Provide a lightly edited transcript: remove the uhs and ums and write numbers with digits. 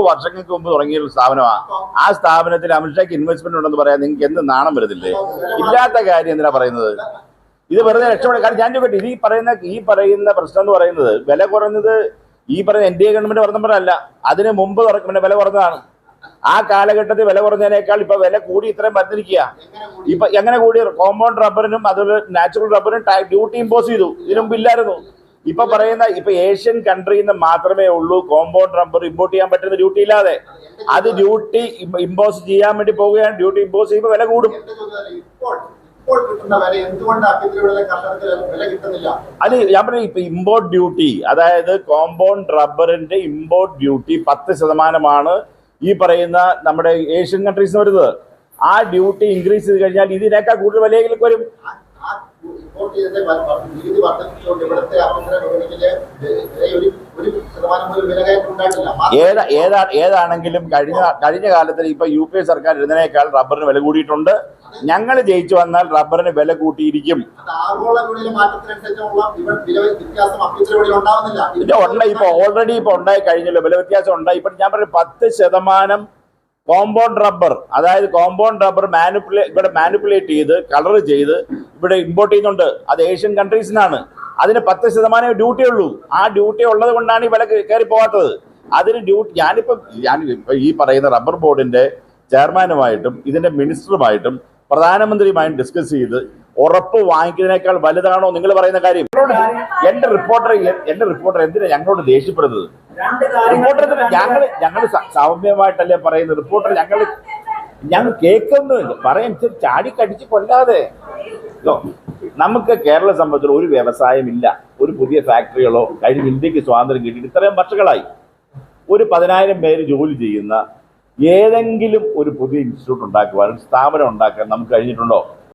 വർഷങ്ങൾക്ക് മുമ്പ് തുടങ്ങിയ ഒരു സ്ഥാപനമാണ്. ആ സ്ഥാപനത്തിൽ അമിത്ഷാക്ക് ഇൻവെസ്റ്റ്മെന്റ് ഉണ്ടെന്ന് പറയാൻ നിങ്ങൾക്ക് എന്ത് നാണം വരുന്നില്ലേ? ഇല്ലാത്ത കാര്യം എന്തിനാ പറയുന്നത്? ഇത് വെറുതെ രക്ഷപ്പെടുക. കാരണം ഞാൻ ചോദിക്കട്ടെ, ഈ പറയുന്ന പ്രശ്നം എന്ന് പറയുന്നത് വില കുറഞ്ഞത് ഈ പറയുന്ന എൻ ഡി എ ഗവൺമെന്റ് പറഞ്ഞപ്പോഴല്ല, അതിന് മുമ്പ് വില കുറഞ്ഞതാണ്. ആ കാലഘട്ടത്തിൽ വില കുറഞ്ഞതിനേക്കാൾ ഇപ്പൊ വില കൂടി ഇത്രയും വർദ്ധിക്കുക. ഇപ്പൊ എങ്ങനെ കൂടി? കോമ്പൗണ്ട് റബ്ബറിനും അതുപോലെ നാച്ചുറൽ റബ്ബറിനും ഡ്യൂട്ടി ഇമ്പോസ് ചെയ്തു. ഇതിനു മുമ്പ് ഇല്ലായിരുന്നു. ഇപ്പൊ പറയുന്ന ഏഷ്യൻ കൺട്രിയിൽ നിന്ന് മാത്രമേ ഉള്ളൂ കോമ്പൗണ്ട് റബ്ബർ ഇമ്പോർട്ട് ചെയ്യാൻ പറ്റുന്ന ഡ്യൂട്ടി ഇല്ലാതെ. അത് ഡ്യൂട്ടി ഇമ്പോസ് ചെയ്യാൻ വേണ്ടി പോവുകയാണ്. ഡ്യൂട്ടി ഇമ്പോസ് ചെയ്യുമ്പോൾ വില കൂടും. അത് ഞാൻ പറഞ്ഞു, ഇപ്പൊ ഇമ്പോർട്ട് ഡ്യൂട്ടി, അതായത് കോമ്പൗണ്ട് റബ്ബറിന്റെ ഇമ്പോർട്ട് ഡ്യൂട്ടി 10% ഈ പറയുന്ന നമ്മുടെ ഏഷ്യൻ കൺട്രീസിന് വരുന്നത്. ആ ഡ്യൂട്ടി ഇൻക്രീസ് ചെയ്ത് കഴിഞ്ഞാൽ ഇതിനേക്കാൾ കൂടുതൽ വിലയിലേക്ക് വരും. ഏതാണെങ്കിലും കഴിഞ്ഞ കാലത്തിൽ ഇപ്പൊ യു പി എ സർക്കാർ ഇരുന്നതിനേക്കാൾ റബ്ബറിന് വില കൂടിയിട്ടുണ്ട്. ഞങ്ങൾ ജയിച്ചു വന്നാൽ റബ്ബറിന് വില കൂട്ടിയിരിക്കും. ഇപ്പൊ ഓൾറെഡി ഇപ്പൊ ഉണ്ടായി കഴിഞ്ഞല്ലോ, വില വ്യത്യാസം ഉണ്ടായി. ഇപ്പൊ ഞാൻ പറഞ്ഞു 10% കോമ്പൗണ്ട് റബ്ബർ, അതായത് കോമ്പൗണ്ട് റബ്ബർ ഇവിടെ മാനിപ്പുലേറ്റ് ചെയ്ത് കളർ ചെയ്ത് ഇവിടെ ഇമ്പോർട്ട് ചെയ്യുന്നുണ്ട്. അത് ഏഷ്യൻ കൺട്രീസിനാണ്. അതിന് 10% ഡ്യൂട്ടി ഉള്ളൂ. ആ ഡ്യൂട്ടി ഉള്ളത് കൊണ്ടാണ് ഈ വില കയറി പോകാത്തത്. അതിന് ഡ്യൂട്ടി ഞാനിപ്പോ ഈ പറയുന്ന റബ്ബർ ബോർഡിന്റെ ചെയർമാനുമായിട്ടും ഇതിന്റെ മിനിസ്റ്ററുമായിട്ടും പ്രധാനമന്ത്രിയുമായും ഡിസ്കസ് ചെയ്ത് ഉറപ്പ് വാങ്ങിക്കുന്നതിനേക്കാൾ വലുതാണോ നിങ്ങൾ പറയുന്ന കാര്യം? എന്റെ റിപ്പോർട്ടർ എന്തിനാ ഞങ്ങളോട് ദേഷ്യപ്പെടുന്നത്? റിപ്പോർട്ടർ ഞങ്ങൾ സൗമ്യമായിട്ടല്ലേ പറയുന്നത്. റിപ്പോർട്ടർ ഞങ്ങൾ കേൾക്കുന്നുണ്ട്, പറയാൻ ചാടിക്കടിച്ച് കൊല്ലാതെ. നമുക്ക് കേരള സംബന്ധിച്ചുള്ള ഒരു വ്യവസായമില്ല, ഒരു പുതിയ ഫാക്ടറികളോ. കഴിഞ്ഞ ഇന്ത്യക്ക് സ്വാതന്ത്ര്യം കിട്ടിയിട്ട് ഇത്രയും വർഷങ്ങളായി. ഒരു 10,000 പേര് ജോലി ചെയ്യുന്ന ഏതെങ്കിലും ഒരു പുതിയ ഇൻസ്റ്റിറ്റ്യൂട്ട് ഉണ്ടാക്കുവാനും സ്ഥാപനം ഉണ്ടാക്കാൻ നമുക്ക് കഴിഞ്ഞിട്ടുണ്ടോ?